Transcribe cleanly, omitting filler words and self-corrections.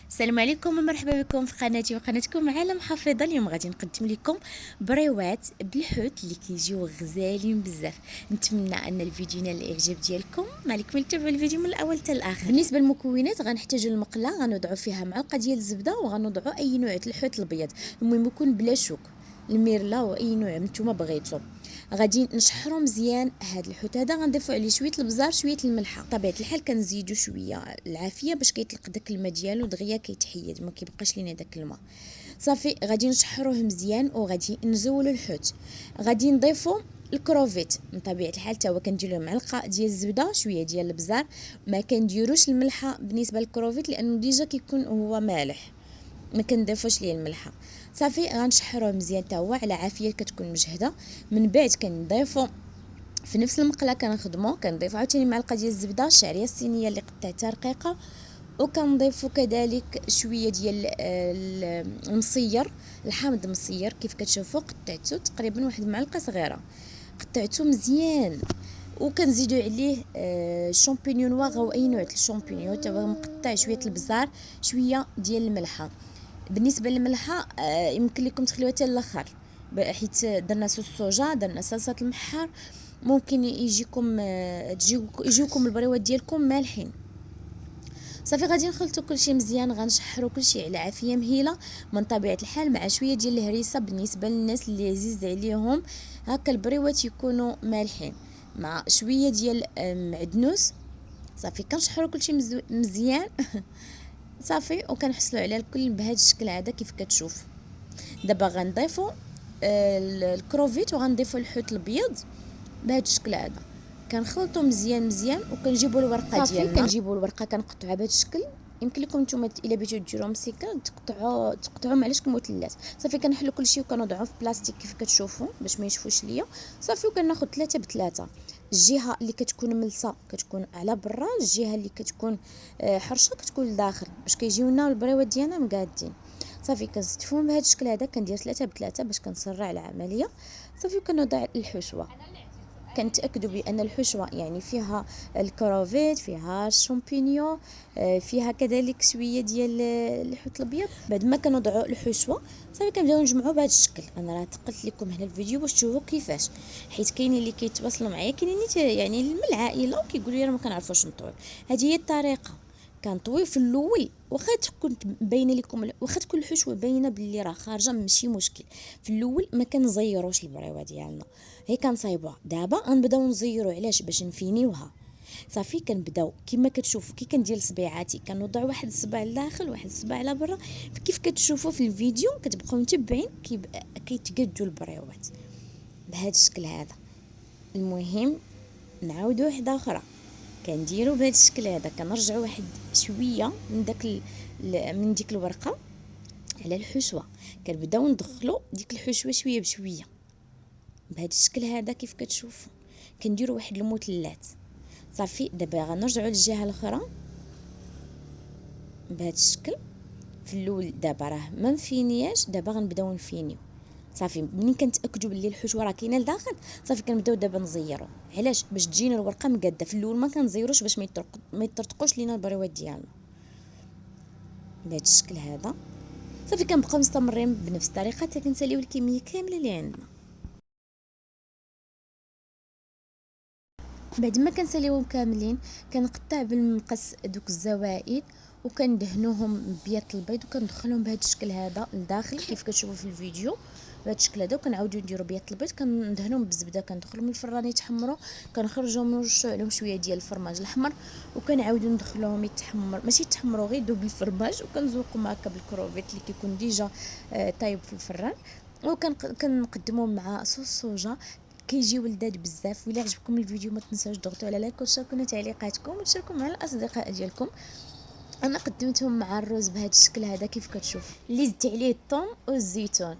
السلام عليكم ومرحبا بكم في قناتي وقناتكم عالم حفيظه. اليوم غادي نقدم لكم بريوات بالحوت اللي كيجيو غزالين بزاف. نتمنى ان الفيديو ينال الاعجاب ديالكم. ما عليكم تتابعوا الفيديو من الاول حتى الاخر. بالنسبه للمكونات غنحتاجوا المقله، غنوضعوا فيها معلقه ديال الزبده، وغنوضعوا اي نوع الحوت الابيض، المهم يكون بلا شوك، الميرلا واي نوع نتوما بغيتو. غادي نشحروا مزيان هذا الحوت هذا، غنضيفوا عليه شويه البزار شويه الملحه. بطبيعه الحال كنزيدوا شويه العافيه باش كيطلق داك الماء ديالو دغيا كيتحيد، ما كيبقاش لينا داك الماء. صافي غادي نشحروه مزيان وغادي نزولوا الحوت. غادي نضيفوا الكروفيت من طبيعه الحال حتى هو كنديروا معلقه ديال الزبده شويه ديال البزار، ما كنديروش الملحه بالنسبه للكروفيت لانه ديجا كيكون هو مالح، ما كنضيفوش ليه الملحه. صافي غنشحروه مزيان حتى هو على عافيه كتكون مجهده. من بعد كنضيفوا في نفس المقله كنضيف عاوتاني معلقه ديال الزبده، الشعريه الصينيه اللي قطعتها رقيقه، وكنضيفوا كذلك شويه ديال المصير، الحامض المصير كيف كتشوفوا قطعته تقريبا واحد المعلقه صغيره، قطعته مزيان. وكنزيدوا عليه شامبينيون نوار او اي نوع ديال الشامبينيون حتى هو مقطع، شويه البزار، شويه ديال الملحه. بالنسبه للملحه يمكن لكم تخليوها حتى الاخر، حيت درنا صوص الصوجا، درنا صلصه المحار، ممكن يجيوكم البريوات ديالكم مالحين. صافي غادي نخلطوا كلشي مزيان، غنشحروا كلشي على عافيه مهيله من طبيعه الحال، مع شويه ديال الهريسه بالنسبه للناس اللي عزيز عليهم هكا البريوات يكونوا مالحين، مع شويه ديال معدنوس. صافي كنشحروا كلشي مزيان صافي وكنحصلوا على الكل بهذا الشكل هذا كيف كتشوف. دابا غنضيفوا الكروفيت وغنضيفوا الحوت الابيض بهذا الشكل هذا، كنخلطوا مزيان وكنجيبوا الورقه ديالنا. كنجيبوا الورقه كنقطعوها بهذا الشكل. يمكن لكم نتوما الا بغيتو ديروها مسكه تقطعوها على شكل مثلث. صافي كنحلوا كلشي وكنوضعوه في بلاستيك كيف كتشوفوا باش ما يشفوش ليا. صافي وكناخذ 3 ب3، الجهه اللي كتكون ملسه كتكون على برا، الجهه اللي كتكون حرشه كتكون لداخل، باش كيجيونا البريوات ديالنا مقادين. صافي كنستفهم بهذا الشكل هذا، كندير 3 ب3 باش كنسرع العمليه. صافي وكنوضع الحشوه. كنتاكدوا بان الحشوه يعني فيها الكروفيت، فيها الشامبينيون، فيها كذلك شويه ديال الحوت الابيض. بعد ما كنوضعوا الحشوه صافي كنبداو نجمعوا بهذا الشكل. انا راه ثقلت لكم هنا الفيديو باش تشوفوا كيفاش، حيت كاينين اللي كيتواصلوا معايا، كاينين يعني من العائله وكيقولوا لي راه ما كنعرفوش نطوي. هذه هي الطريقه. كنطوي في الاول واخا تكون باينه لكم، واخا تكون الحشوه باينه باللي راه خارجه ماشي مشكل. في الاول ما كنزيروش البريوه ديالنا، هي كنصايبوها. دابا غنبداو نزيرو، علاش؟ باش نفينيوها. صافي كنبداو كما كتشوفوا كي كندير صبيعاتي، كنوضع واحد الصباع لداخل واحد الصباع على برا، كيف كتشوفوا في الفيديو كتبقاو متبعين كيتقادوا البريوات بهذا الشكل هذا. المهم نعاودوا وحده اخرى، كنديروا بهذا الشكل هذا، كنرجعوا واحد شويه من من ديك الورقه على الحشوه، كنبداو ندخلوا ديك الحشوه شويه بشويه بهذا الشكل هذا كيف كتشوفوا، كنديروا واحد المثلث. صافي دابا غنرجعوا للجهه الاخرى بهذا الشكل. في الاول دابا راه ما مفينياش، دابا غنبداو نفينيو. صافي منين كنتاكدوا باللي الحشوه راه كاينه لداخل، صافي كنبداو دابا نزيروا. علاش؟ باش تجينا الورقه مقاده. في الاول ما كنزيروش باش ما يطرطقوش لينا البريوات ديالنا بهذا الشكل هذا. صافي كنبقاو مستمرين بنفس الطريقه حتى كنساليو الكميه كامله اللي عندنا. بعد ما كنساليوهم كاملين كنقطع بالمقص دوك الزوائد وكندهنوهم ببيض البيض وكندخلهم بهذا الشكل هذا لداخل كيف كتشوفوا في الفيديو بهذا الشكل هذا. وكنعاودوا نديروا بيض البيض كندهنوهم بالزبده، كندخلهم الفران يتحمروا، كنخرجوهم ونرشوا عليهم شويه ديال الفرماج الاحمر، وكنعاودوا ندخلوهم يتحمر، ماشي يتحمروا غير يذوب الفرماج، وكنزوقهم هكا بالكروفيت اللي كيكون ديجا طايب في الفران. وكنقدموهم مع صوص صوجا، كيجيو لذاذ بزاف. وإلا عجبكم الفيديو ما تنساوش تضغطوا على لايك وتشاركونا تعليقاتكم وتشاركوا مع الاصدقاء ديالكم. انا قدمتهم مع الرز بهذا الشكل هذا كيف كتشوف، اللي زدت عليه الثوم والزيتون.